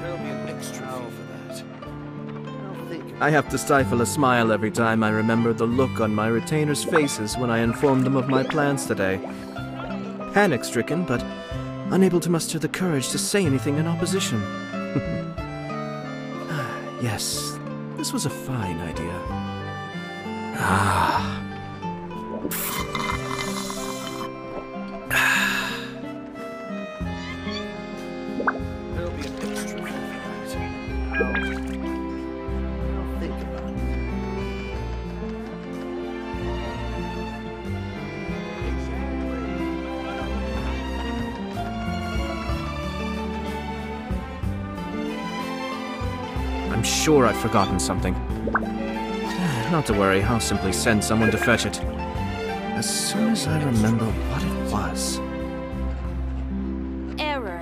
There'll be an extra fee for that. I have to stifle a smile every time I remember the look on my retainers' faces when I informed them of my plans today. Panic-stricken, but unable to muster the courage to say anything in opposition. Yes, this was a fine idea. Ah. There'll be an extra fee for that. I'll think about it. I'm sure I've forgotten something. Not to worry, I'll simply send someone to fetch it. As soon as I remember what it was. Error.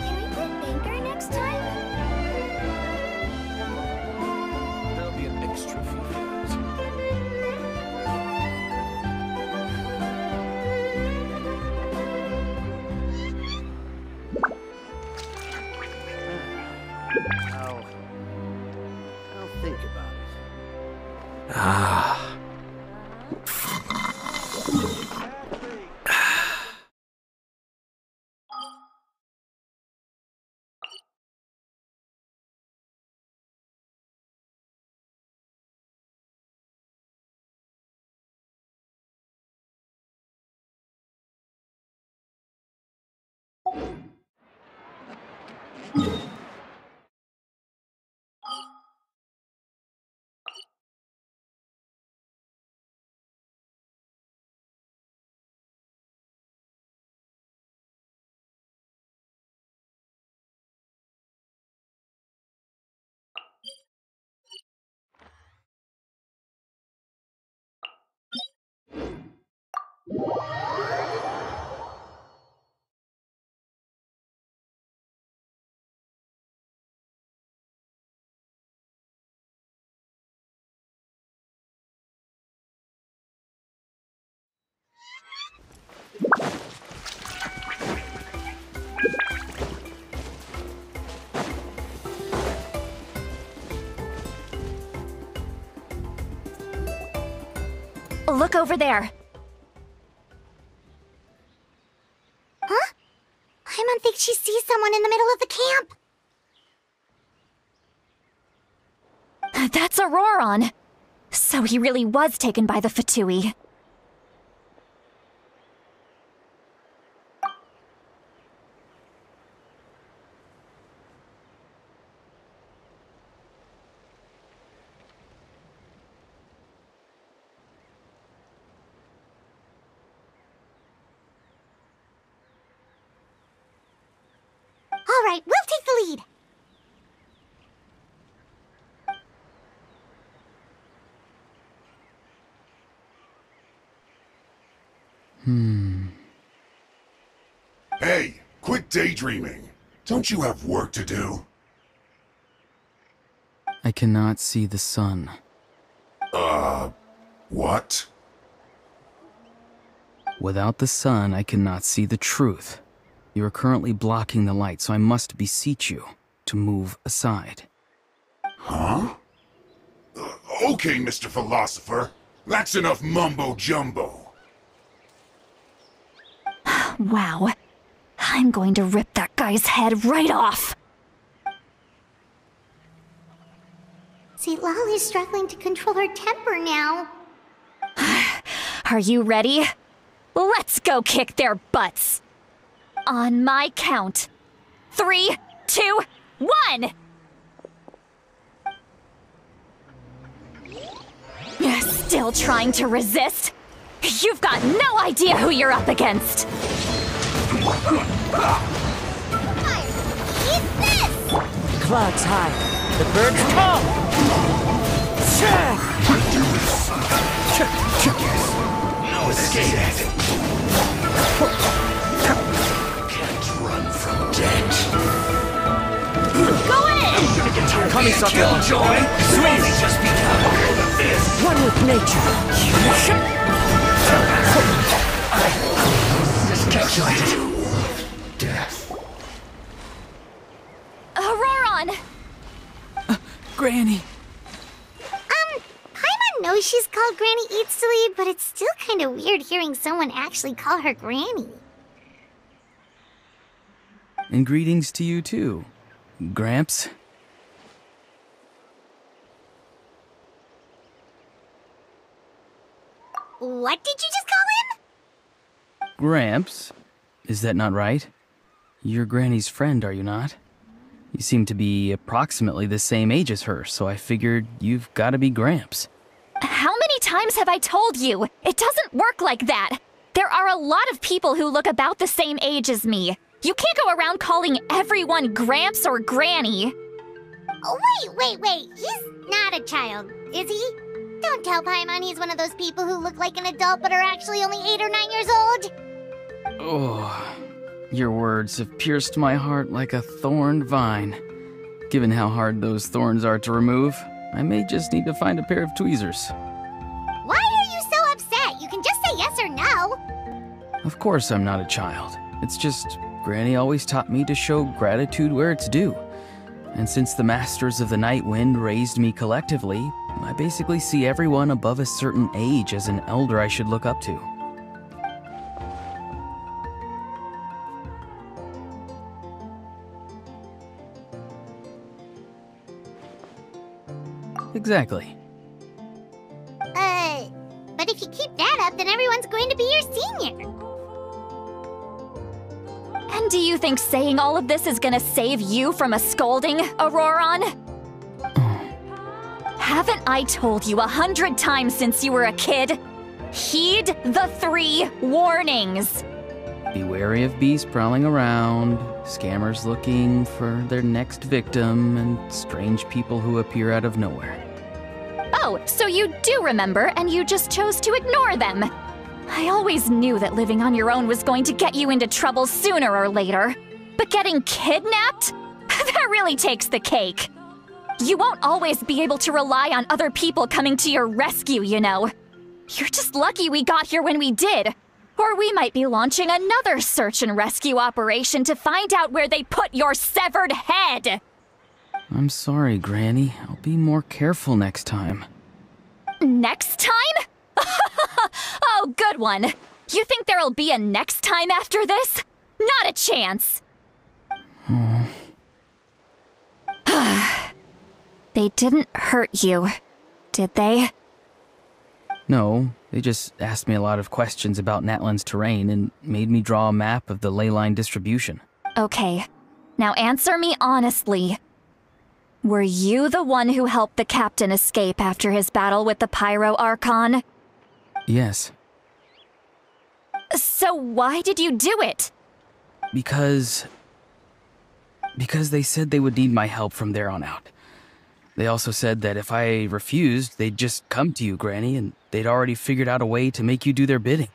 Can we play Banker next time? There'll be an extra fee for that. I'll think about it. Ah. Look over there. Huh? Paimon thinks she sees someone in the middle of the camp. That's Auroron. So he really was taken by the Fatui. All right, we'll take the lead. Hey, quit daydreaming. Don't you have work to do? I cannot see the sun. What? Without the sun, I cannot see the truth. You are currently blocking the light, so I must beseech you to move aside. Huh? Okay, Mr. Philosopher. That's enough mumbo-jumbo. Wow. I'm going to rip that guy's head right off. See, Lolly's struggling to control her temper now. Are you ready? Let's go kick their butts. On my count. 3, 2, 1! Still trying to resist? You've got no idea who you're up against! Eat this! Clouds high, the birds call! No escape. Can't run from death. Go in! Kami Sake-on. Killjoy! Sweet! Just become all of this! One with nature. Miscalculated. Death. Auroron! Granny! Paimon knows she's called Granny Eatsilly, but it's still kind of weird hearing someone actually call her Granny. And greetings to you too, Gramps. What did you just call him? Gramps? Is that not right? You're Granny's friend, are you not? You seem to be approximately the same age as her, so I figured you've got to be Gramps. How many times have I told you? It doesn't work like that. There are a lot of people who look about the same age as me. You can't go around calling everyone Gramps or Granny. Oh, wait. He's not a child, is he? Don't tell Paimon he's one of those people who look like an adult but are actually only 8 or 9 years old. Oh, your words have pierced my heart like a thorned vine. Given how hard those thorns are to remove, I may just need to find a pair of tweezers. Why are you so upset? You can just say yes or no. Of course I'm not a child. It's just Granny always taught me to show gratitude where it's due. And since the Masters of the Night Wind raised me collectively, I basically see everyone above a certain age as an elder I should look up to. Exactly. But if you keep that up, then everyone's going to be your senior. And do you think saying all of this is gonna save you from a scolding, Auroron? Haven't I told you 100 times since you were a kid? Heed the 3 warnings. Be wary of bees prowling around, scammers looking for their next victim, and strange people who appear out of nowhere. Oh, so you do remember, and you just chose to ignore them. I always knew that living on your own was going to get you into trouble sooner or later. But getting kidnapped? That really takes the cake. You won't always be able to rely on other people coming to your rescue, you know. You're just lucky we got here when we did. Or we might be launching another search and rescue operation to find out where they put your severed head. I'm sorry, Granny. I'll be more careful next time. Next time? Oh, good one. You think there'll be a next time after this? Not a chance. They didn't hurt you, did they? No, they just asked me a lot of questions about Natlan's terrain and made me draw a map of the ley line distribution. Okay, now answer me honestly. Were you the one who helped the captain escape after his battle with the Pyro Archon? Yes. So why did you do it? Because they said they would need my help from there on out. They also said that if I refused, they'd just come to you, Granny, and they'd already figured out a way to make you do their bidding.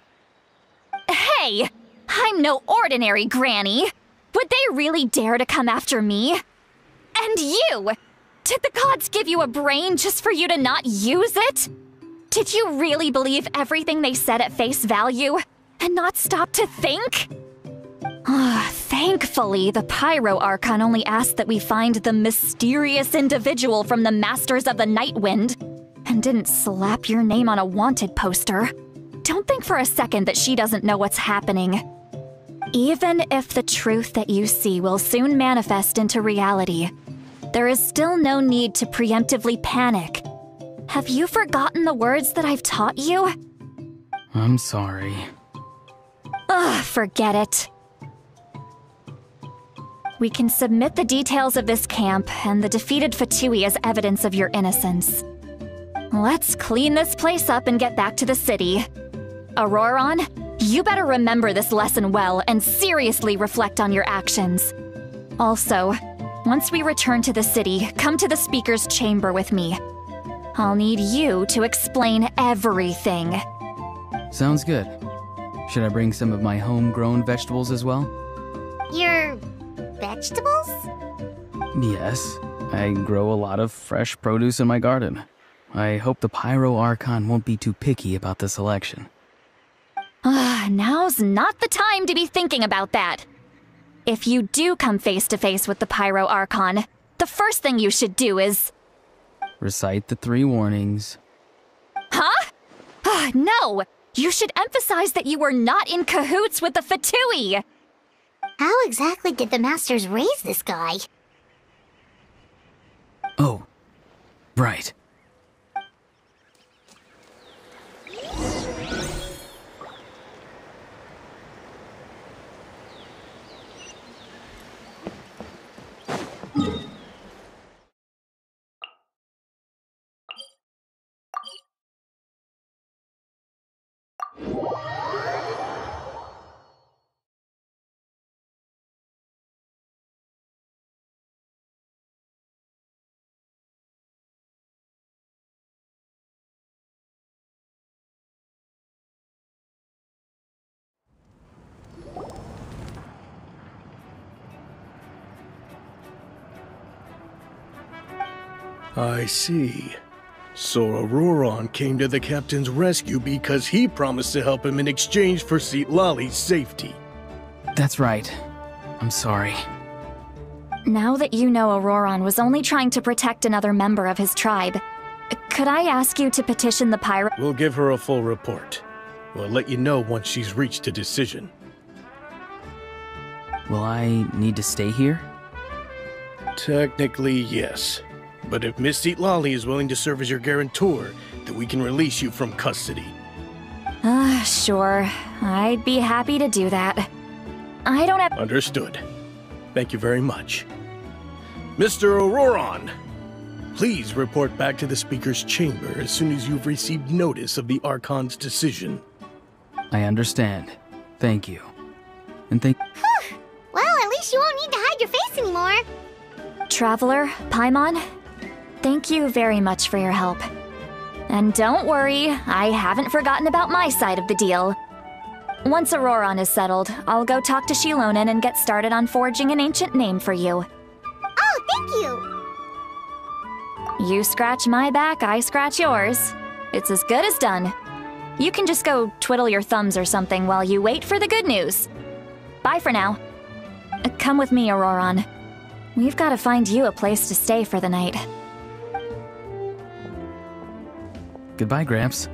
Hey! I'm no ordinary Granny! Would they really dare to come after me? And you! Did the gods give you a brain just for you to not use it? Did you really believe everything they said at face value and not stop to think? Thankfully, the Pyro Archon only asked that we find the mysterious individual from the Masters of the Night Wind and didn't slap your name on a wanted poster. Don't think for a second that she doesn't know what's happening. Even if the truth that you see will soon manifest into reality, there is still no need to preemptively panic. Have you forgotten the words that I've taught you? I'm sorry. Forget it. We can submit the details of this camp and the defeated Fatui as evidence of your innocence. Let's clean this place up and get back to the city. Auroron, you better remember this lesson well and seriously reflect on your actions. Also, once we return to the city, come to the speaker's chamber with me. I'll need you to explain everything. Sounds good. Should I bring some of my homegrown vegetables as well? Your vegetables? Yes, I grow a lot of fresh produce in my garden. I hope the Pyro Archon won't be too picky about the selection. Now's not the time to be thinking about that. If you do come face to face with the Pyro Archon, the first thing you should do is... Recite the 3 warnings. Huh? No! You should emphasize that you were not in cahoots with the Fatui! How exactly did the masters raise this guy? Oh, right. I see. So Auroron came to the captain's rescue because he promised to help him in exchange for Citlali's safety. That's right. I'm sorry. Now that you know Auroron was only trying to protect another member of his tribe, could I ask you to petition the Pyro... We'll give her a full report. We'll let you know once she's reached a decision. Will I need to stay here? Technically, yes. But if Miss Citlali is willing to serve as your guarantor, then we can release you from custody. Sure. I'd be happy to do that. I don't have... Understood. Thank you very much. Mr. Auroron, please report back to the Speaker's chamber as soon as you've received notice of the Archon's decision. I understand. Thank you. And thank... Well, at least you won't need to hide your face anymore. Traveler, Paimon, thank you very much for your help. And don't worry, I haven't forgotten about my side of the deal. Once Auroron is settled, I'll go talk to Shilonen and get started on forging an ancient name for you. Oh, thank you! You scratch my back, I scratch yours. It's as good as done. You can just go twiddle your thumbs or something while you wait for the good news. Bye for now. Come with me, Auroron. We've got to find you a place to stay for the night. Goodbye, Gramps.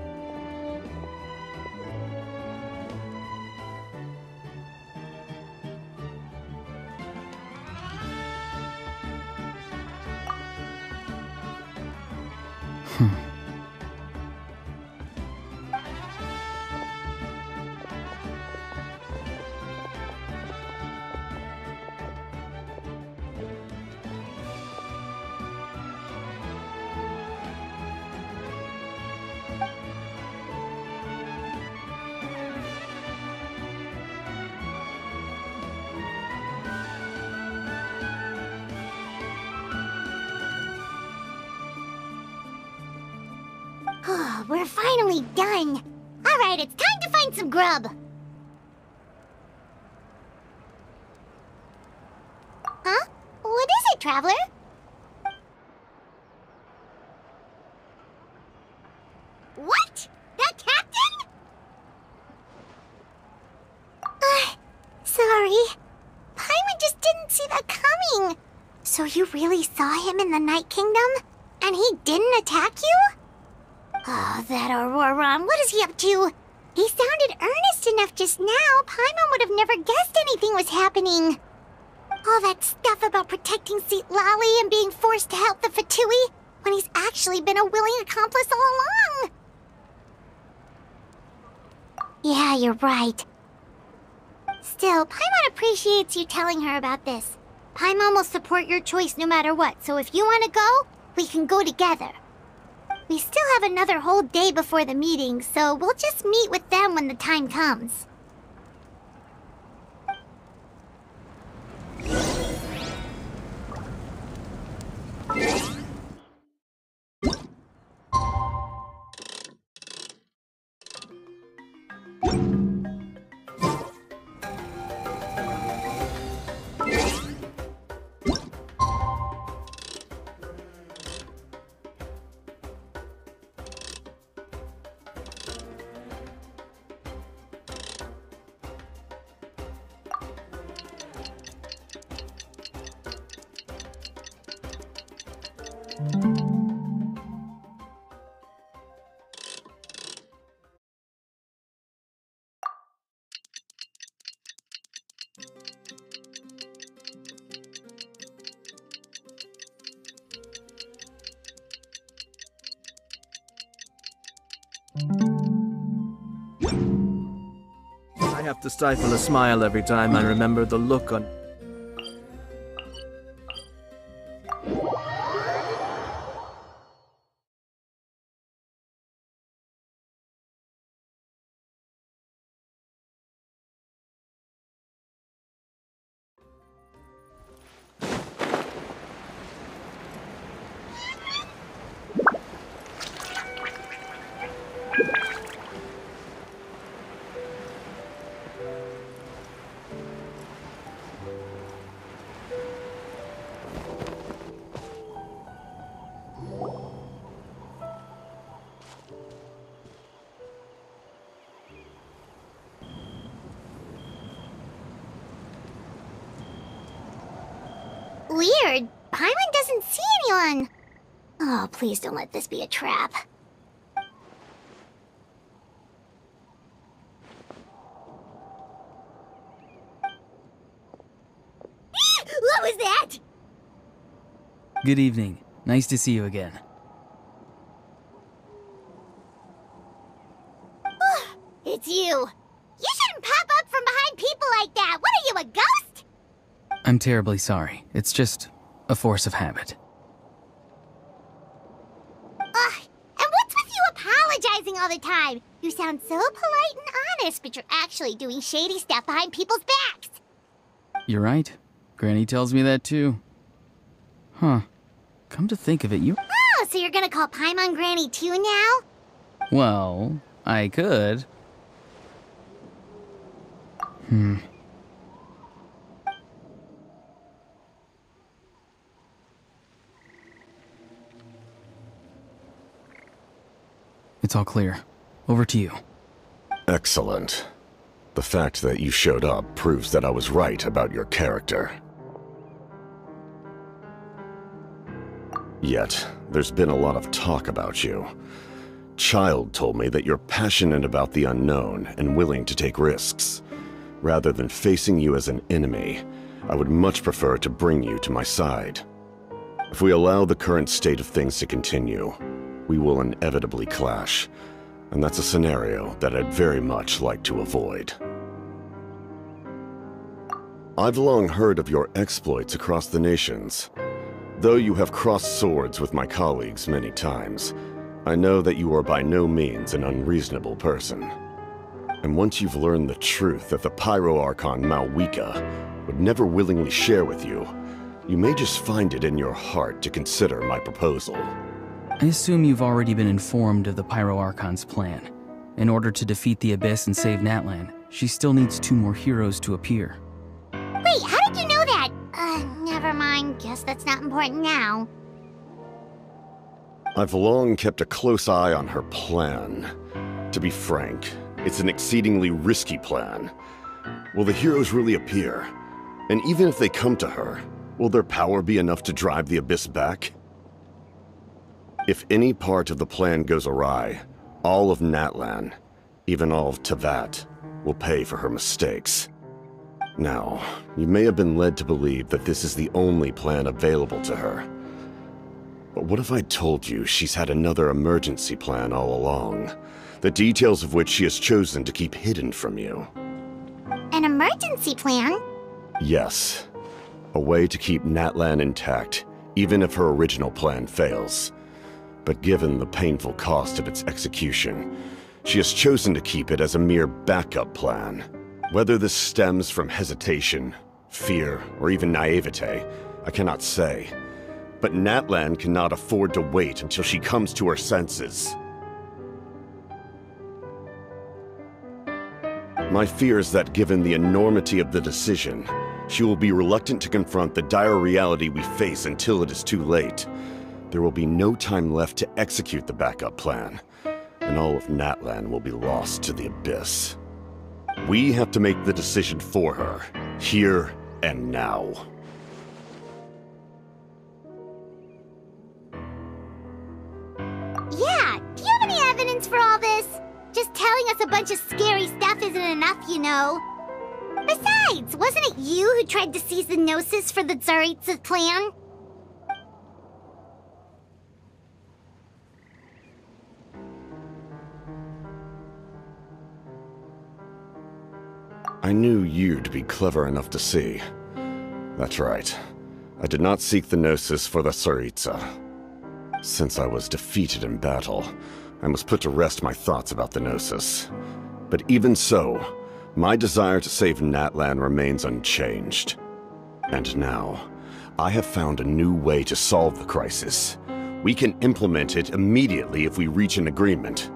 We're finally done. All right, it's time to find some grub. Huh? What is it, Traveler? What? The captain? Sorry. Paimon just didn't see that coming. So you really saw him in the Night Kingdom? And he didn't attack you? Oh, that Auroron, what is he up to? He sounded earnest enough just now. Paimon would have never guessed anything was happening. All that stuff about protecting Citlali and being forced to help the Fatui when he's actually been a willing accomplice all along. Yeah, you're right. Still, Paimon appreciates you telling her about this. Paimon will support your choice no matter what, so if you want to go, we can go together. We still have another whole day before the meeting, so we'll just meet with them when the time comes. I have to stifle a smile every time I remember the look on... Weird. Paimon doesn't see anyone. Oh, please don't let this be a trap. What was that? Good evening. Nice to see you again. It's you. You shouldn't pop up from behind people like that. What are you, a ghost? I'm terribly sorry. It's just a force of habit. And what's with you apologizing all the time? You sound so polite and honest, but you're actually doing shady stuff behind people's backs. You're right. Granny tells me that too. Huh. Come to think of it, you... Oh, so you're gonna call Paimon Granny too now? Well, I could. It's all clear. Over to you. Excellent. The fact that you showed up proves that I was right about your character. Yet, there's been a lot of talk about you. Child told me that you're passionate about the unknown and willing to take risks. Rather than facing you as an enemy, I would much prefer to bring you to my side. If we allow the current state of things to continue, we will inevitably clash, and that's a scenario that I'd very much like to avoid. I've long heard of your exploits across the nations. Though you have crossed swords with my colleagues many times, I know that you are by no means an unreasonable person. And once you've learned the truth that the Pyro Archon Malwika would never willingly share with you, you may just find it in your heart to consider my proposal. I assume you've already been informed of the Pyro Archon's plan. In order to defeat the Abyss and save Natlan, she still needs 2 more heroes to appear. Wait, how did you know that? Never mind. Guess that's not important now. I've long kept a close eye on her plan. To be frank, it's an exceedingly risky plan. Will the heroes really appear? And even if they come to her, will their power be enough to drive the Abyss back? If any part of the plan goes awry, all of Natlan, even all of Teyvat, will pay for her mistakes. Now, you may have been led to believe that this is the only plan available to her. But what if I told you she's had another emergency plan all along, the details of which she has chosen to keep hidden from you? An emergency plan? Yes. A way to keep Natlan intact, even if her original plan fails. But given the painful cost of its execution, she has chosen to keep it as a mere backup plan. Whether this stems from hesitation, fear, or even naivete, I cannot say. But Natlan cannot afford to wait until she comes to her senses. My fear is that given the enormity of the decision, she will be reluctant to confront the dire reality we face until it is too late. There will be no time left to execute the backup plan, and all of Natlan will be lost to the Abyss. We have to make the decision for her, here and now. telling us a bunch of scary stuff isn't enough, you know. Besides, wasn't it you who tried to seize the Gnosis for the Tsaritsa plan? I knew you'd be clever enough to see. That's right. I did not seek the Gnosis for the Tsaritsa. Since I was defeated in battle, I must put to rest my thoughts about the Gnosis. But even so, my desire to save Natlan remains unchanged. And now, I have found a new way to solve the crisis. We can implement it immediately if we reach an agreement.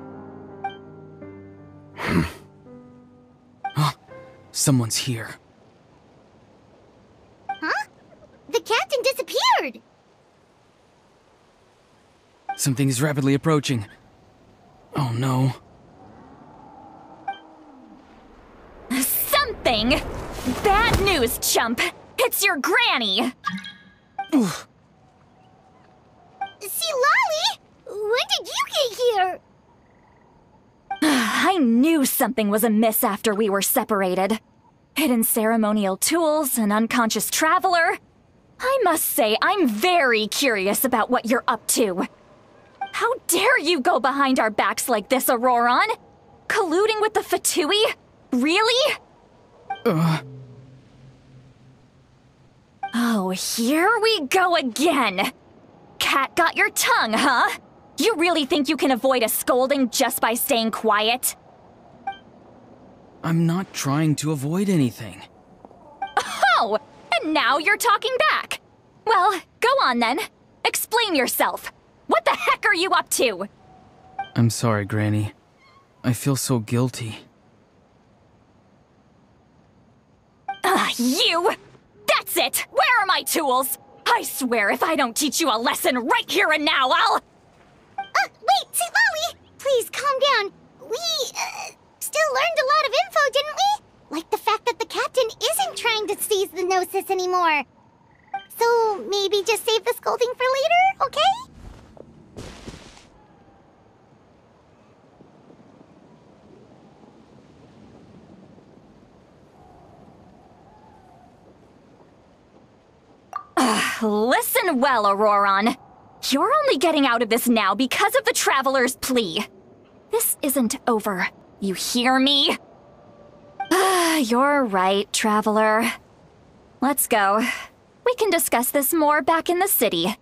Someone's here. Huh? The captain disappeared! Something is rapidly approaching. Oh no. Something? Bad news, chump! It's your granny! Oof. See, Lolly? When did you get here? I knew something was amiss after we were separated. Hidden ceremonial tools, an unconscious traveler. I must say, I'm very curious about what you're up to. How dare you go behind our backs like this, Auroron? Colluding with the Fatui? Really? Oh, here we go again. Cat got your tongue, huh? You really think you can avoid a scolding just by staying quiet? I'm not trying to avoid anything. Oh, and now you're talking back. Well, go on then. Explain yourself. What the heck are you up to? I'm sorry, Granny. I feel so guilty. You! That's it! Where are my tools? I swear if I don't teach you a lesson right here and now, I'll... Wait, see, Lolly! Please, calm down. We, still learned a lot of info, didn't we? Like the fact that the captain isn't trying to seize the Gnosis anymore. So, maybe just save the scolding for later, okay? Listen well, Auroron. You're only getting out of this now because of the Traveler's plea. This isn't over. You hear me? You're right, Traveler. Let's go. We can discuss this more back in the city.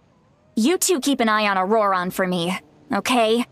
You two keep an eye on Auroron for me, okay?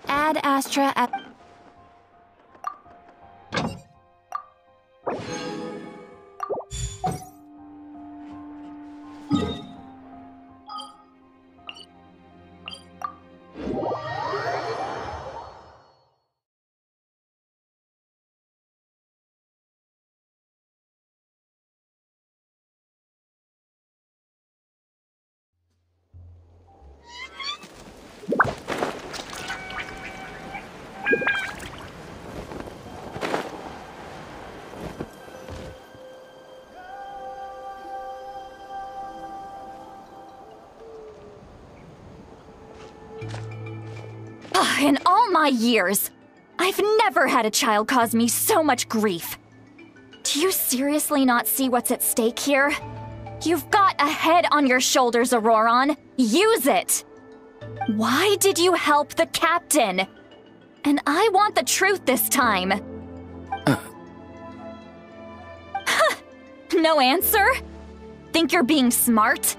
Ad Astra at... In all my years, I've never had a child cause me so much grief. Do you seriously not see what's at stake here? You've got a head on your shoulders, Auroron. Use it! Why did you help the captain? And I want the truth this time. No answer? Think you're being smart?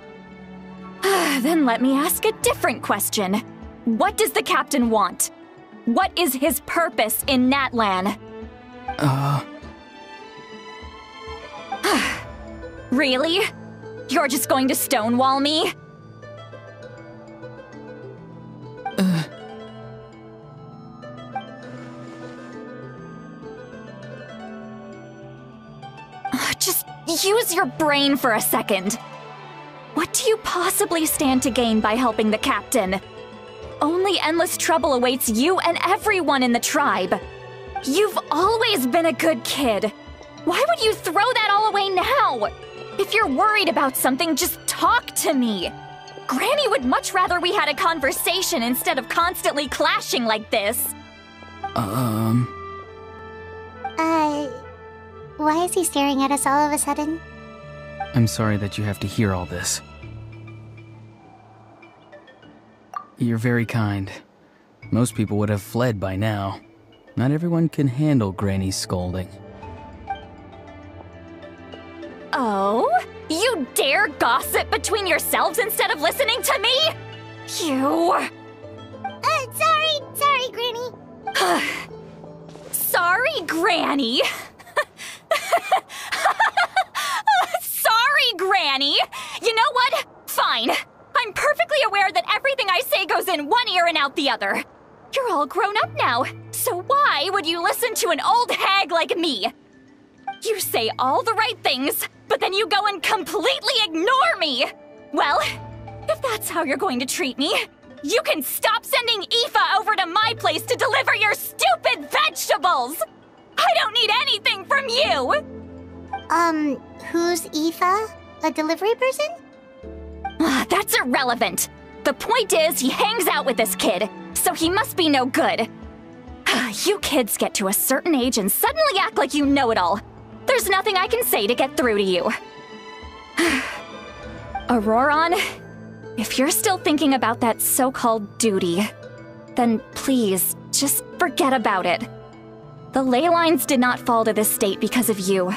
Then let me ask a different question. What does the captain want? What is his purpose in Natlan? Really? You're just going to stonewall me? Just use your brain for a second. What do you possibly stand to gain by helping the captain? Only endless trouble awaits you and everyone in the tribe. You've always been a good kid. Why would you throw that all away now? If you're worried about something, just talk to me. Granny would much rather we had a conversation instead of constantly clashing like this. Why is he staring at us all of a sudden? I'm sorry that you have to hear all this. You're very kind. Most people would have fled by now. Not everyone can handle Granny's scolding. Oh? You dare gossip between yourselves instead of listening to me? You... Sorry, Granny. Sorry, Granny. Sorry, Granny. You know what? Fine. I'm perfectly aware that everything I say goes in one ear and out the other. You're all grown up now, so why would you listen to an old hag like me? You say all the right things, but then you go and completely ignore me! Well, if that's how you're going to treat me, you can stop sending Aoife over to my place to deliver your stupid vegetables! I don't need anything from you! Who's Aoife? A delivery person? That's irrelevant. The point is, he hangs out with this kid, so he must be no good. You kids get to a certain age and suddenly act like you know it all. There's nothing I can say to get through to you. Auroron, if you're still thinking about that so-called duty, then please, just forget about it. The ley lines did not fall to this state because of you.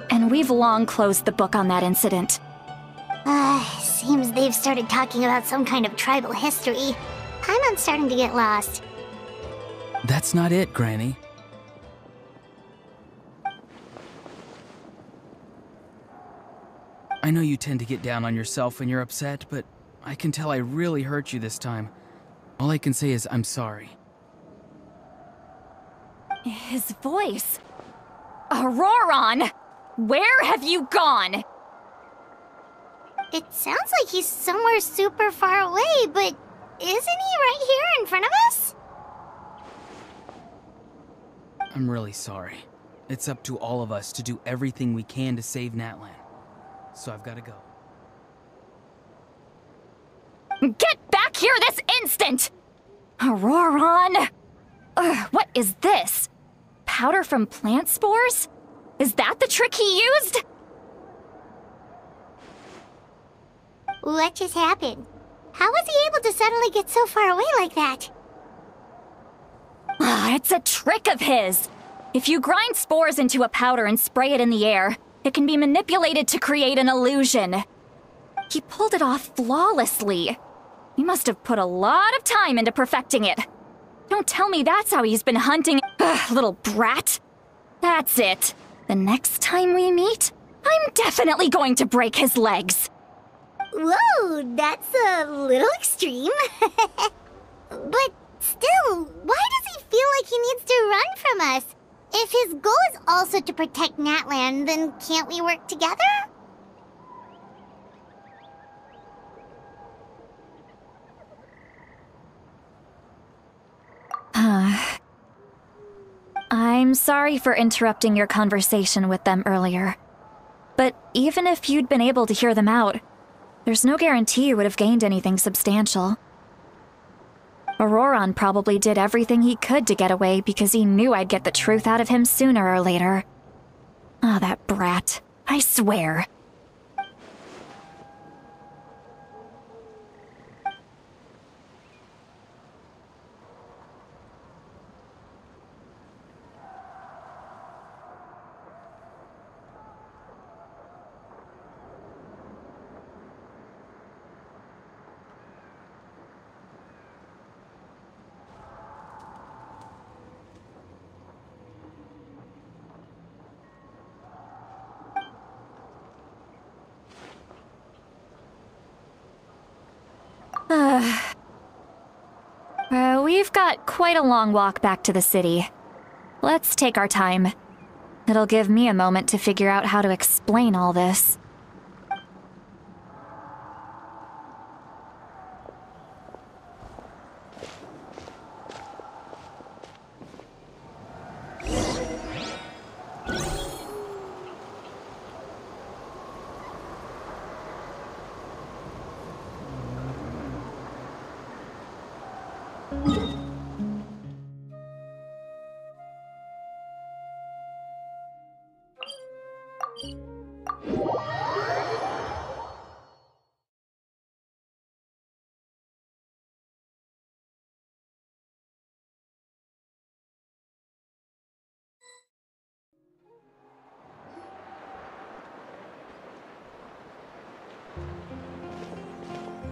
And we've long closed the book on that incident. Seems they've started talking about some kind of tribal history. I'm starting to get lost. That's not it, Granny. I know you tend to get down on yourself when you're upset, but I can tell I really hurt you this time. All I can say is I'm sorry. His voice. Auroron! Where have you gone? It sounds like he's somewhere super far away, but isn't he right here in front of us? I'm really sorry. It's up to all of us to do everything we can to save Natlan. So I've got to go. Get back here this instant! Auroron! What is this? Powder from plant spores? Is that the trick he used? What just happened? How was he able to suddenly get so far away like that? It's a trick of his. If you grind spores into a powder and spray it in the air, it can be manipulated to create an illusion. He pulled it off flawlessly. He must have put a lot of time into perfecting it. Don't tell me that's how he's been hunting. Little brat. That's it. The next time we meet, I'm definitely going to break his legs. Whoa, that's a little extreme. But still, why does he feel like he needs to run from us? If his goal is also to protect Natlan, then can't we work together? I'm sorry for interrupting your conversation with them earlier. But even if you'd been able to hear them out, there's no guarantee you would have gained anything substantial. Auroron probably did everything he could to get away because he knew I'd get the truth out of him sooner or later. Ah, that brat. I swear. We've got quite a long walk back to the city. Let's take our time. It'll give me a moment to figure out how to explain all this.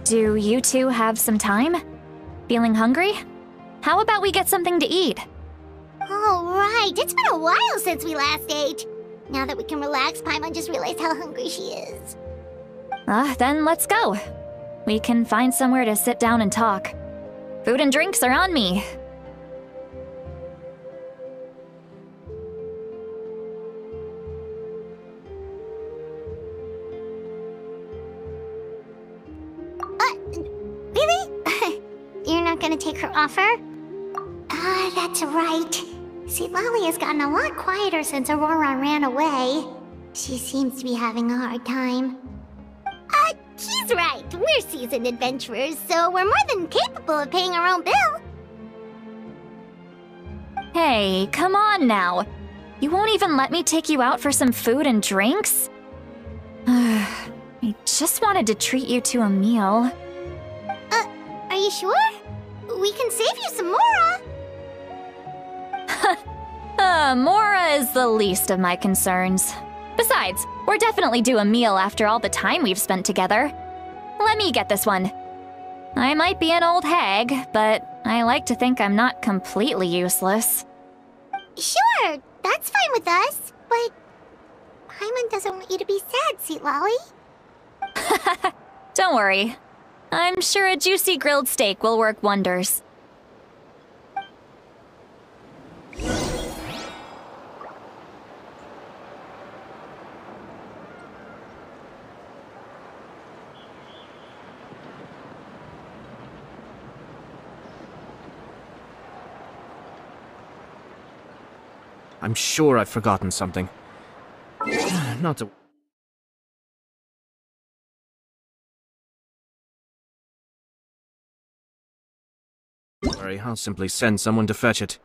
Do you two have some time? Feeling hungry? How about we get something to eat? All right, it's been a while since we last ate. Now that we can relax, Paimon just realized how hungry she is. Then let's go. We can find somewhere to sit down and talk. Food and drinks are on me. Really? You're not gonna take her offer? That's right. See, Lolly has gotten a lot quieter since Aurora ran away. She seems to be having a hard time. He's right. We're seasoned adventurers, so we're more than capable of paying our own bill. Hey, come on now. You won't even let me take you out for some food and drinks? I just wanted to treat you to a meal. Are you sure? We can save you some Mora. Mora is the least of my concerns. Besides, we're definitely due a meal after all the time we've spent together. Let me get this one. I might be an old hag, but I like to think I'm not completely useless. Sure, that's fine with us, but Paimon doesn't want you to be sad, Sweet Lolly. Don't worry. I'm sure a juicy grilled steak will work wonders. I'm sure I've forgotten something. Not to... Sorry, I'll simply send someone to fetch it.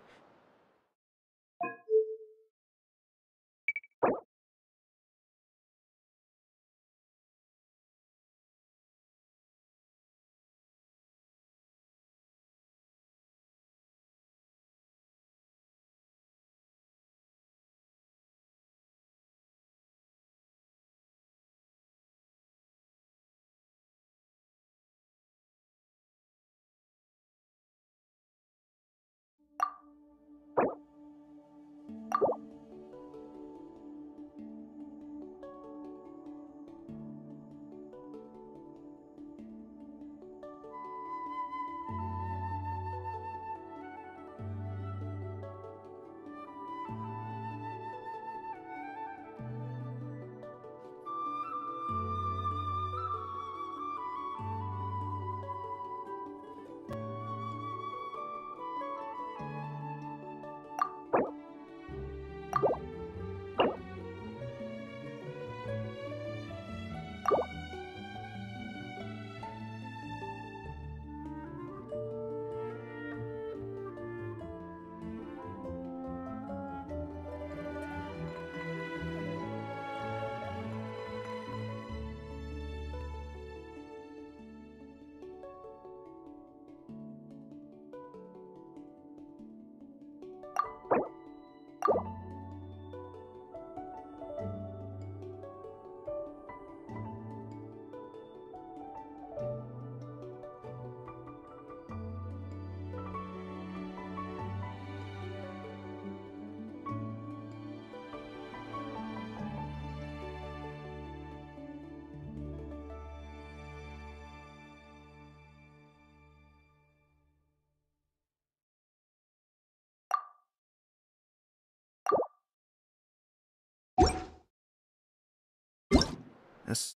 Yes.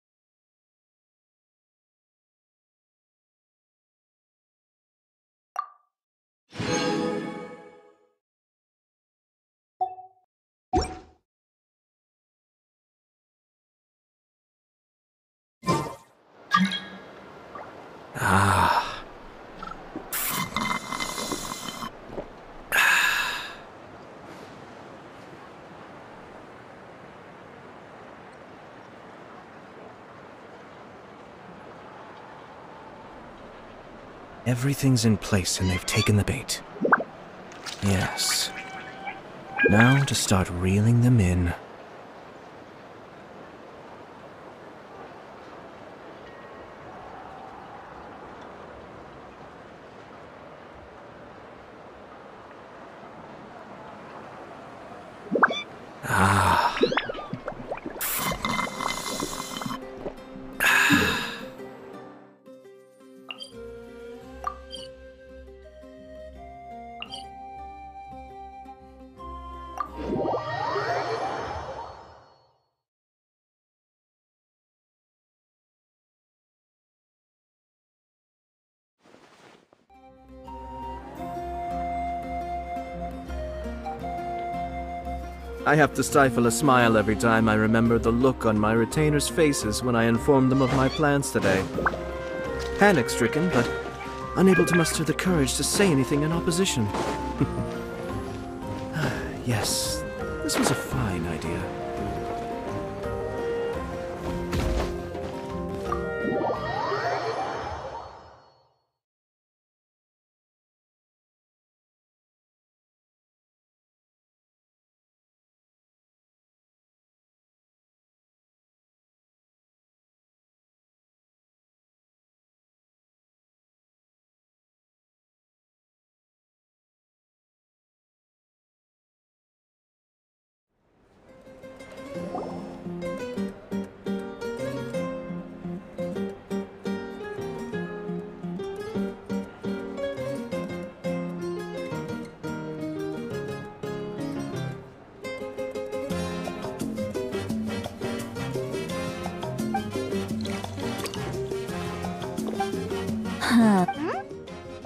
Ah. Everything's in place and they've taken the bait. Yes. Now to start reeling them in. Ah. I have to stifle a smile every time I remember the look on my retainers' faces when I informed them of my plans today. Panic-stricken, but unable to muster the courage to say anything in opposition. Yes, this was a fine idea.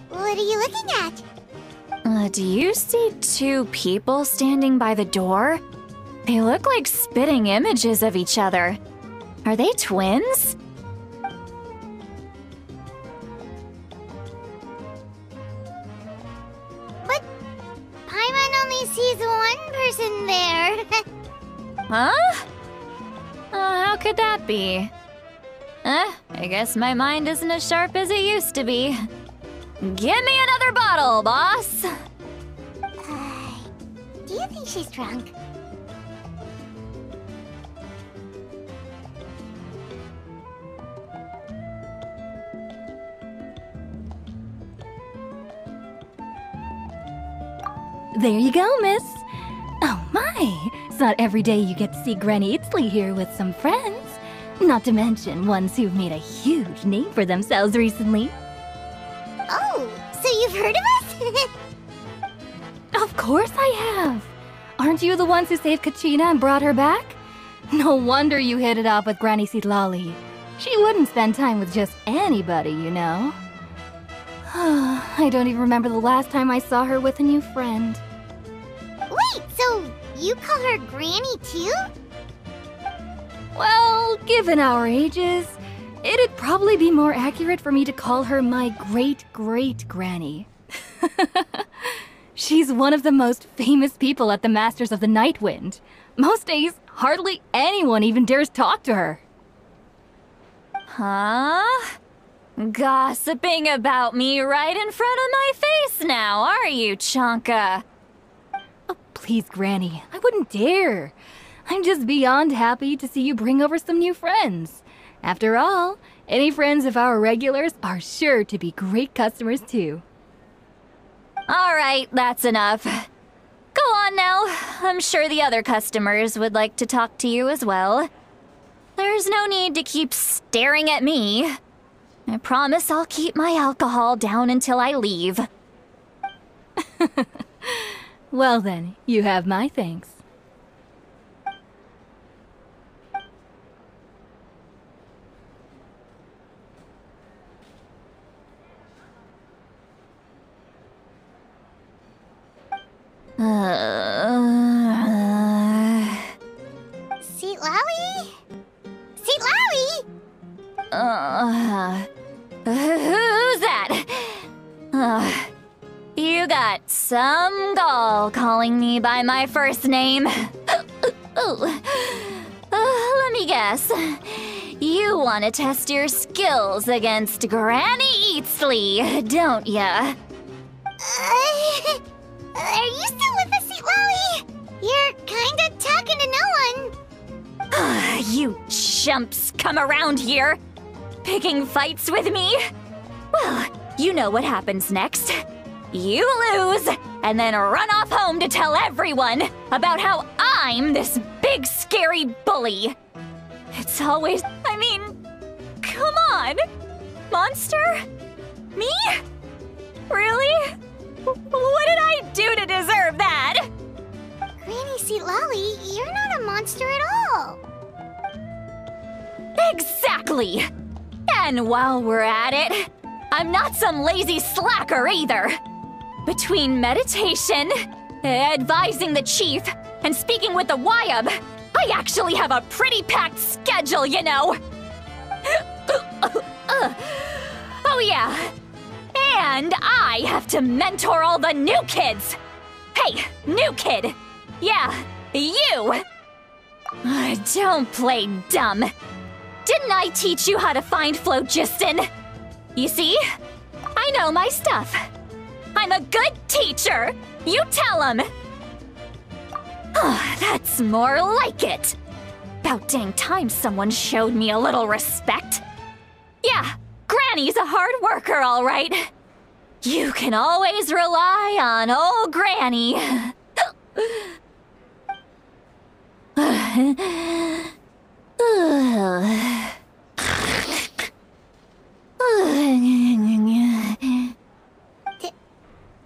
What are you looking at? Do you see two people standing by the door? They look like spitting images of each other. Are they twins? But Paimon only sees one person there. Huh? How could that be? I guess my mind isn't as sharp as it used to be. Give me another bottle, boss! Do you think she's drunk? There you go, miss. Oh my, it's not every day you get to see Granny Itzley here with some friends. Not to mention ones who've made a huge name for themselves recently. Oh, so you've heard of us? Of course I have. Aren't you the ones who saved Kachina and brought her back? No wonder you hit it off with Granny Sitlali. She wouldn't spend time with just anybody, you know. I don't even remember the last time I saw her with a new friend. Wait, so you call her Granny too? Well, given our ages, it'd probably be more accurate for me to call her my great-great-granny. She's one of the most famous people at the Masters of the Night Wind. Most days, hardly anyone even dares talk to her. Huh? Gossiping about me right in front of my face now, are you, Chonka? Oh, please, Granny, I wouldn't dare. I'm just beyond happy to see you bring over some new friends. After all, any friends of our regulars are sure to be great customers too. All right, that's enough. Go on now. I'm sure the other customers would like to talk to you as well. There's no need to keep staring at me. I promise I'll keep my alcohol down until I leave. Well then, you have my thanks. Lowy? Seat Lowy? Who's that? You got some gall calling me by my first name. Let me guess. You want to test your skills against Granny Eatsley, don't ya? Are you still with us, Seat Lowy? You're kinda talking to no one. You chumps come around here, picking fights with me? Well, you know what happens next. You lose, and then run off home to tell everyone about how I'm this big scary bully. It's always, come on! Monster? Me? Really? What did I do to deserve that? Granny Seat Lowy, you're not a monster at all. Exactly! And while we're at it, I'm not some lazy slacker either. Between meditation, advising the chief, and speaking with the Wyab, I actually have a pretty packed schedule, you know. Oh yeah. And I have to mentor all the new kids. Hey, new kid. Yeah, you. Don't play dumb. Didn't I teach you how to find phlogiston? You see? I know my stuff. I'm a good teacher. You tell him. That's more like it. About dang time someone showed me a little respect. Yeah, Granny's a hard worker, all right. You can always rely on old Granny.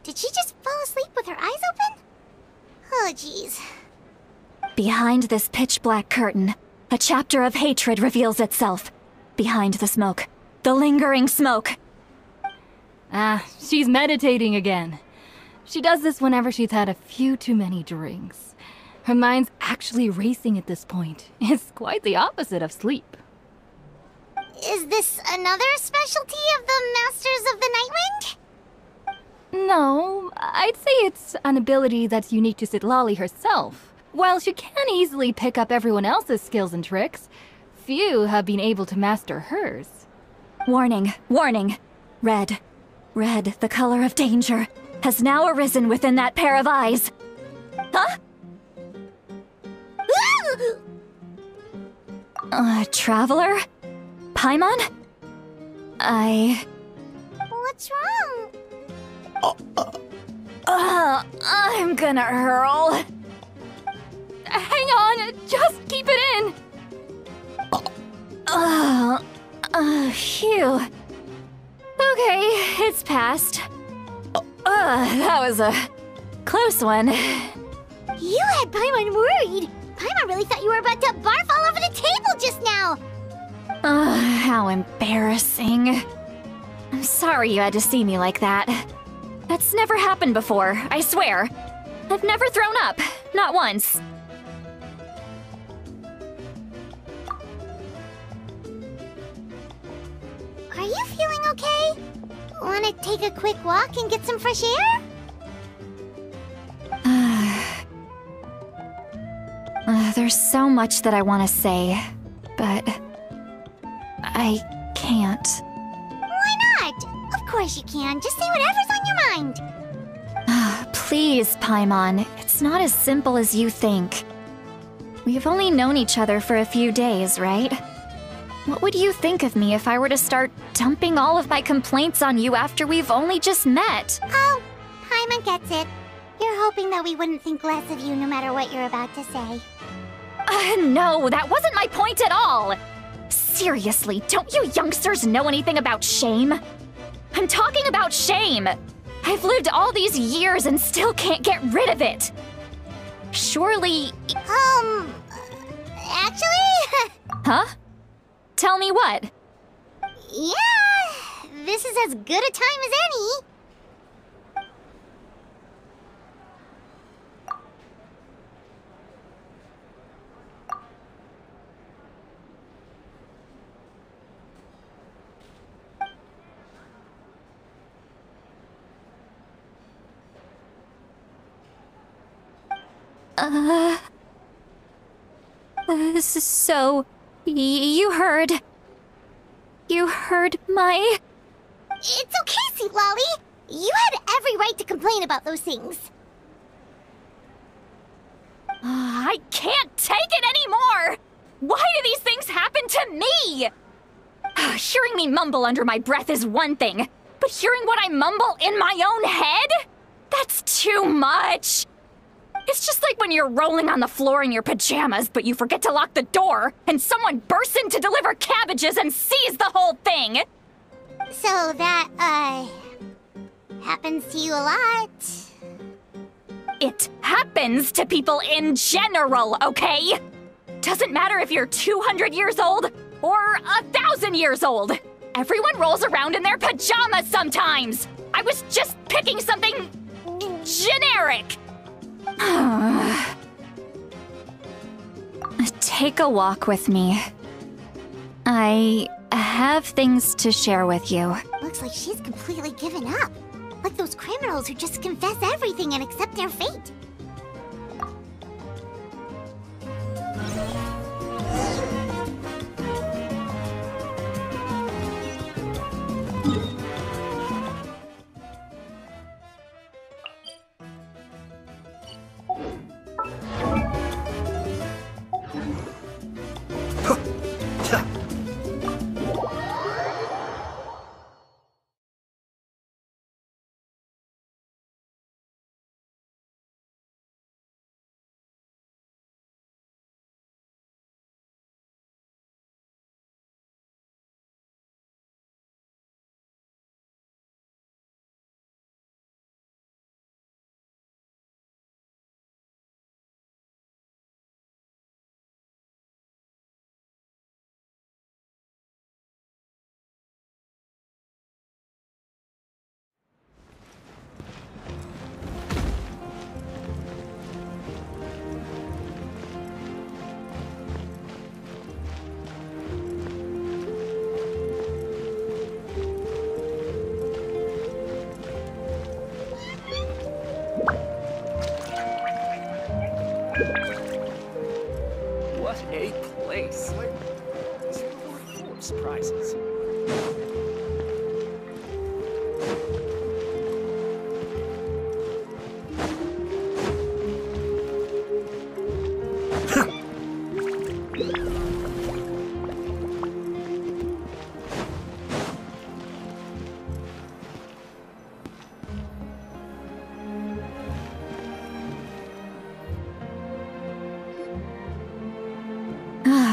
Did she just fall asleep with her eyes open? Oh, jeez. Behind this pitch-black curtain, a chapter of hatred reveals itself. Behind the smoke. The lingering smoke. She's meditating again. She does this whenever she's had a few too many drinks. Her mind's actually racing at this point. It's quite the opposite of sleep. Is this another specialty of the Masters of the Nightwind? No, I'd say it's an ability that's unique to Citlali herself. While she can easily pick up everyone else's skills and tricks, few have been able to master hers. Warning, warning. Red, the color of danger, has now arisen within that pair of eyes. Huh? Traveler? Paimon? What's wrong? I'm gonna hurl. Hang on, just keep it in! Phew. Okay, it's passed. That was a close one. You had Paimon worried. Paimon really thought you were about to barf all over the table just now. How embarrassing. I'm sorry you had to see me like that. That's never happened before, I swear. I've never thrown up, not once. Are you feeling okay? Want to take a quick walk and get some fresh air? There's so much that I want to say, but I can't. Why not? Of course you can. Just say whatever's on your mind. Please, Paimon. It's not as simple as you think. We've only known each other for a few days, right? What would you think of me if I were to start dumping all of my complaints on you after we've only just met? Oh, Paimon gets it. You're hoping that we wouldn't think less of you no matter what you're about to say. No, that wasn't my point at all! Seriously, don't you youngsters know anything about shame? I'm talking about shame! I've lived all these years and still can't get rid of it! Surely... Actually... Huh? Tell me what? Yeah, this is as good a time as any. So, you heard my... It's okay, Sweet Lolly. You had every right to complain about those things. I can't take it anymore! Why do these things happen to me? Hearing me mumble under my breath is one thing, but hearing what I mumble in my own head? That's too much! It's just like when you're rolling on the floor in your pajamas, but you forget to lock the door, and someone bursts in to deliver cabbages and sees the whole thing! So that, happens to you a lot. It happens to people in general, okay? Doesn't matter if you're 200 years old or 1,000 years old. Everyone rolls around in their pajamas sometimes. I was just picking something generic. Take a walk with me. I have things to share with you. Looks like she's completely given up. Like those criminals who just confess everything and accept their fate. What a place. This world full of surprises.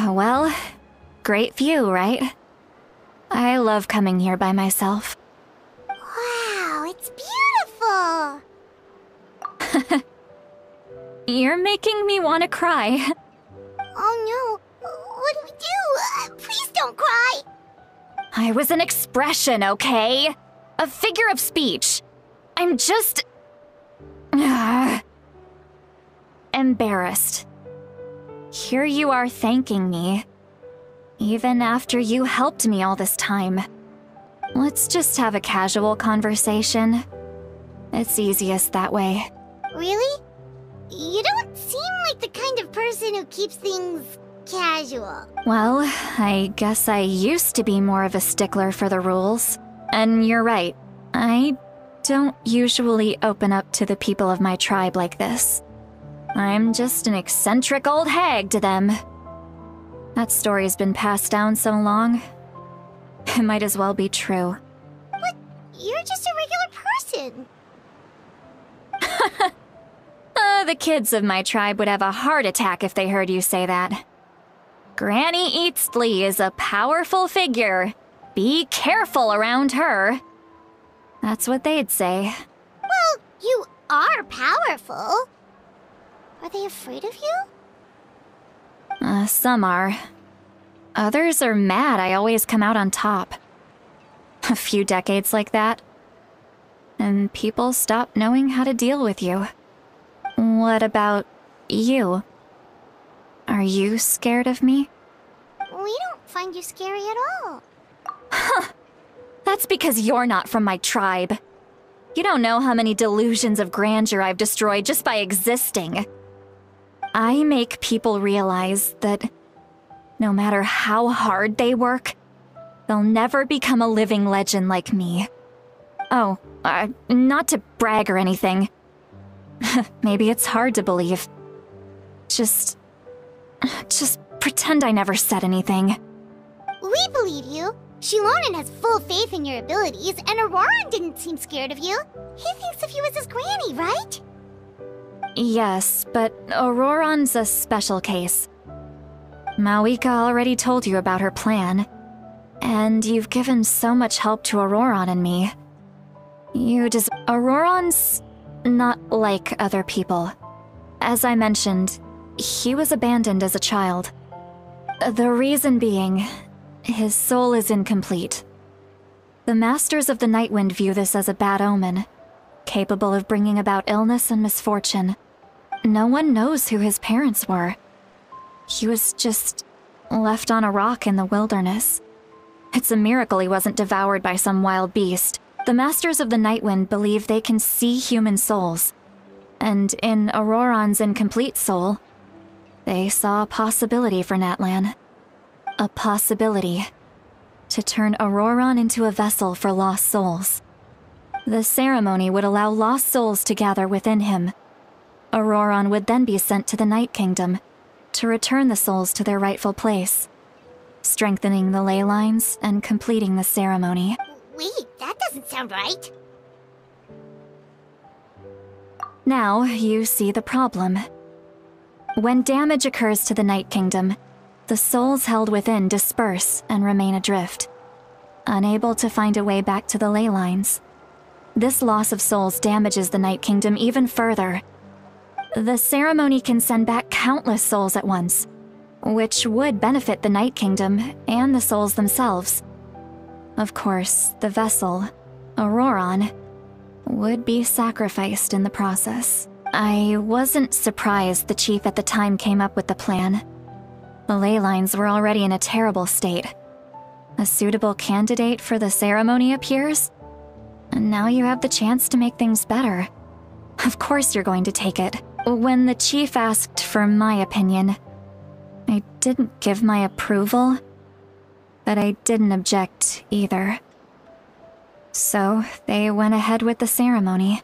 Well, great view, right? I love coming here by myself. Wow, it's beautiful! You're making me want to cry. Oh no, what do we do? Please don't cry! I was an expression, okay? A figure of speech. I'm just... embarrassed. Here you are thanking me, even after you helped me all this time. Let's just have a casual conversation. It's easiest that way. Really? You don't seem like the kind of person who keeps things casual. Well, I guess I used to be more of a stickler for the rules. And you're right, I don't usually open up to the people of my tribe like this. I'm just an eccentric old hag to them. That story's been passed down so long, it might as well be true. But you're just a regular person. The kids of my tribe would have a heart attack if they heard you say that. Granny Eatsley is a powerful figure. Be careful around her. That's what they'd say. Well, you are powerful. Are they afraid of you? Some are. Others are mad I always come out on top. A few decades like that, and people stop knowing how to deal with you. What about you? Are you scared of me? We don't find you scary at all. Huh. That's because you're not from my tribe. You don't know how many delusions of grandeur I've destroyed just by existing. I make people realize that no matter how hard they work, they'll never become a living legend like me. Oh, not to brag or anything. Maybe it's hard to believe. Just pretend I never said anything. We believe you. Shilonen has full faith in your abilities, and Auroran didn't seem scared of you. He thinks of you as his granny, right? Yes, but Auroran's a special case. Mawika already told you about her plan, and you've given so much help to Auroran and me. Auroran's not like other people. As I mentioned, he was abandoned as a child. The reason being, his soul is incomplete. The Masters of the Nightwind view this as a bad omen, capable of bringing about illness and misfortune. No one knows who his parents were. He was just left on a rock in the wilderness. It's a miracle he wasn't devoured by some wild beast. The Masters of the Nightwind believe they can see human souls, and in Auroran's incomplete soul, they saw a possibility for Natlan. A possibility to turn Auroran into a vessel for lost souls. The ceremony would allow lost souls to gather within him. Auroran would then be sent to the Night Kingdom to return the souls to their rightful place, strengthening the ley lines and completing the ceremony. Wait, that doesn't sound right. Now you see the problem. When damage occurs to the Night Kingdom, the souls held within disperse and remain adrift, unable to find a way back to the ley lines. This loss of souls damages the Night Kingdom even further. The ceremony can send back countless souls at once, which would benefit the Night Kingdom and the souls themselves. Of course, the vessel, Auroran, would be sacrificed in the process. I wasn't surprised the chief at the time came up with the plan. The ley lines were already in a terrible state. A suitable candidate for the ceremony appears, and now you have the chance to make things better. Of course you're going to take it. When the chief asked for my opinion, I didn't give my approval, but I didn't object either. So they went ahead with the ceremony.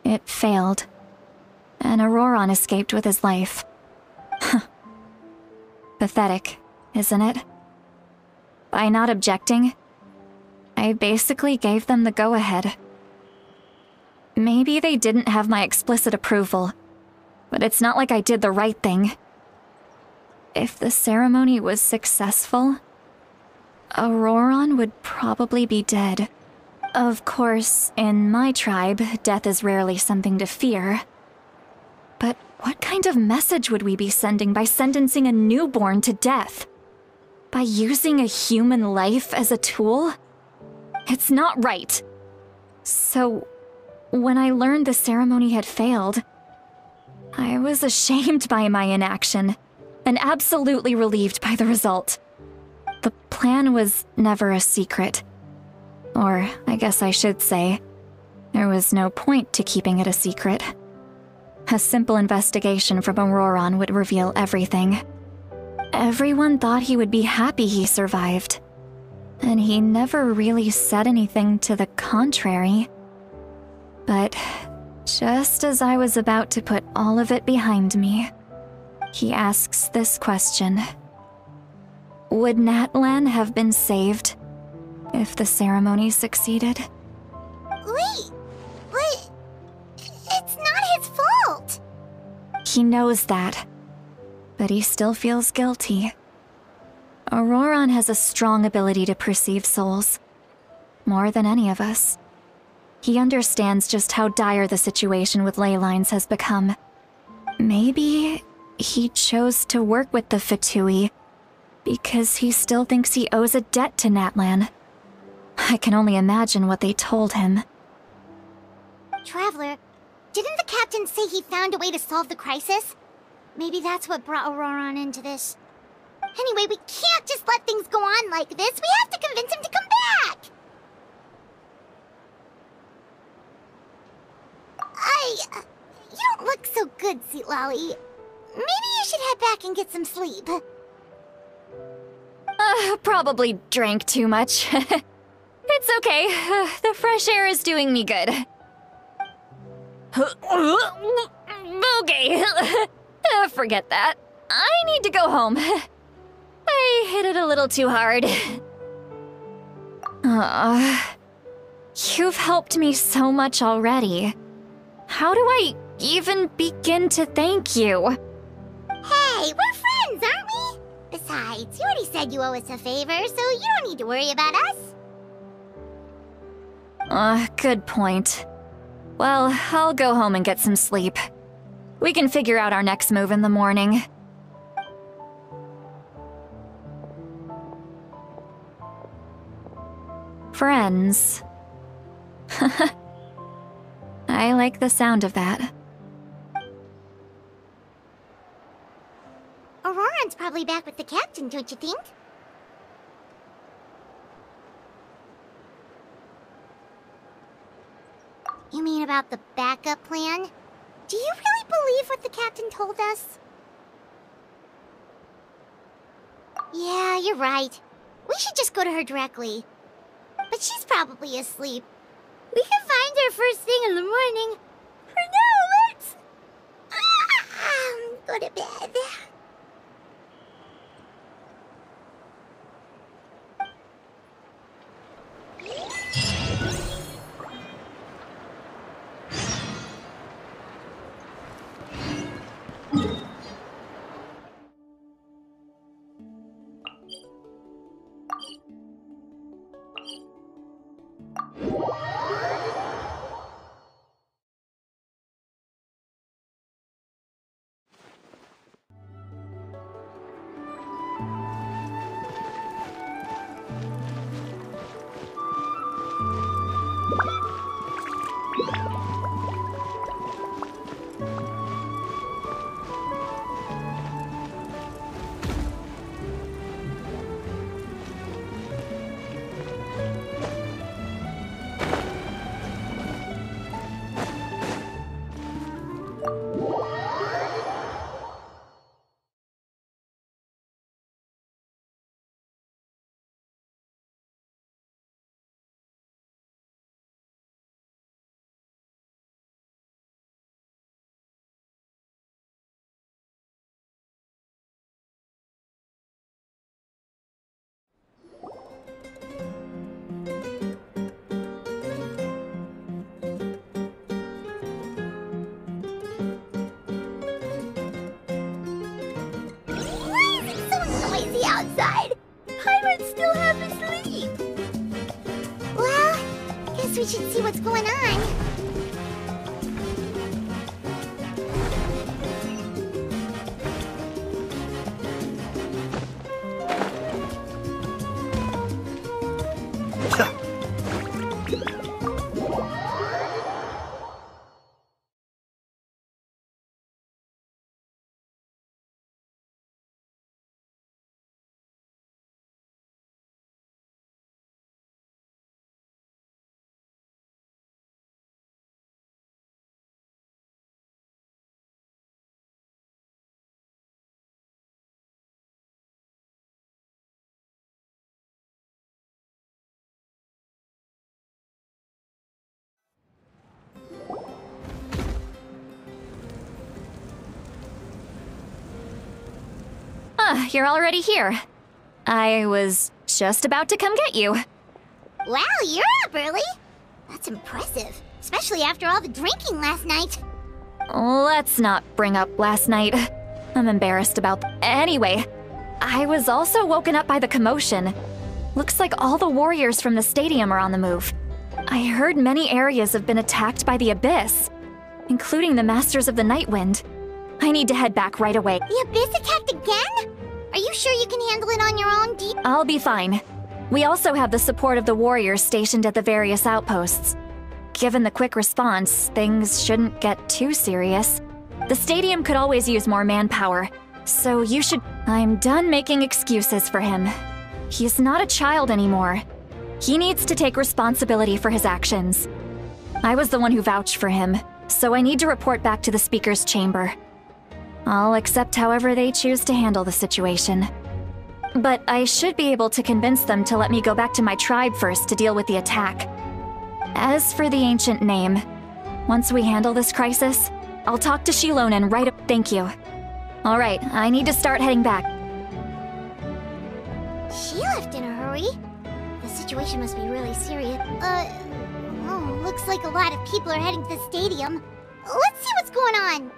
It failed, and Auroran escaped with his life. Pathetic, isn't it? By not objecting, I basically gave them the go-ahead. Maybe they didn't have my explicit approval, but it's not like I did the right thing. If the ceremony was successful, Auroran would probably be dead. Of course, in my tribe, death is rarely something to fear. But what kind of message would we be sending by sentencing a newborn to death? By using a human life as a tool? It's not right. So, when I learned the ceremony had failed, I was ashamed by my inaction, and absolutely relieved by the result. The plan was never a secret. Or, I guess I should say, there was no point to keeping it a secret. A simple investigation from Auroran would reveal everything. Everyone thought he would be happy he survived, and he never really said anything to the contrary. But just as I was about to put all of it behind me, he asks this question. Would Natlan have been saved if the ceremony succeeded? Wait, but it's not his fault. He knows that, but he still feels guilty. Auroran has a strong ability to perceive souls, more than any of us. He understands just how dire the situation with ley lines has become. Maybe he chose to work with the Fatui because he still thinks he owes a debt to Natlan. I can only imagine what they told him. Traveler, didn't the captain say he found a way to solve the crisis? Maybe that's what brought Auroran into this. Anyway, we can't just let things go on like this. We have to convince him to come back! You don't look so good, Sweet Lolly. maybe you should head back and get some sleep. Probably drank too much. It's okay. The fresh air is doing me good. Okay. Forget that. I need to go home. I hit it a little too hard. You've helped me so much already. How do I even begin to thank you? Hey, we're friends, aren't we? Besides, you already said you owe us a favor, so you don't need to worry about us. Good point. Well, I'll go home and get some sleep. We can figure out our next move in the morning. Friends. I like the sound of that. Auroran's probably back with the captain, don't you think? You mean about the backup plan? Do you really believe what the captain told us? Yeah, you're right. We should just go to her directly. But she's probably asleep. We can find her first thing in the morning. For now, let's... go to bed. Outside. I might still have to sleep. Well, guess we should see what's going on. You're already here. I was just about to come get you. Wow, you're up early. That's impressive, especially after all the drinking last night. Let's not bring up last night. I'm embarrassed about that. Anyway, I was also woken up by the commotion. Looks like all the warriors from the stadium are on the move. I heard many areas have been attacked by the Abyss, including the Masters of the Nightwind. I need to head back right away. The Abyss attacked again? Are you sure you can handle it on your own, Dee? I'll be fine. We also have the support of the warriors stationed at the various outposts. Given the quick response, things shouldn't get too serious. The stadium could always use more manpower, so you should... I'm done making excuses for him. He's not a child anymore. He needs to take responsibility for his actions. I was the one who vouched for him, so I need to report back to the Speaker's chamber. I'll accept however they choose to handle the situation. But I should be able to convince them to let me go back to my tribe first to deal with the attack. As for the ancient name, once we handle this crisis, I'll talk to Shilonen right up. Thank you. Alright, I need to start heading back. She left in a hurry. The situation must be really serious. Looks like a lot of people are heading to the stadium. Let's see what's going on.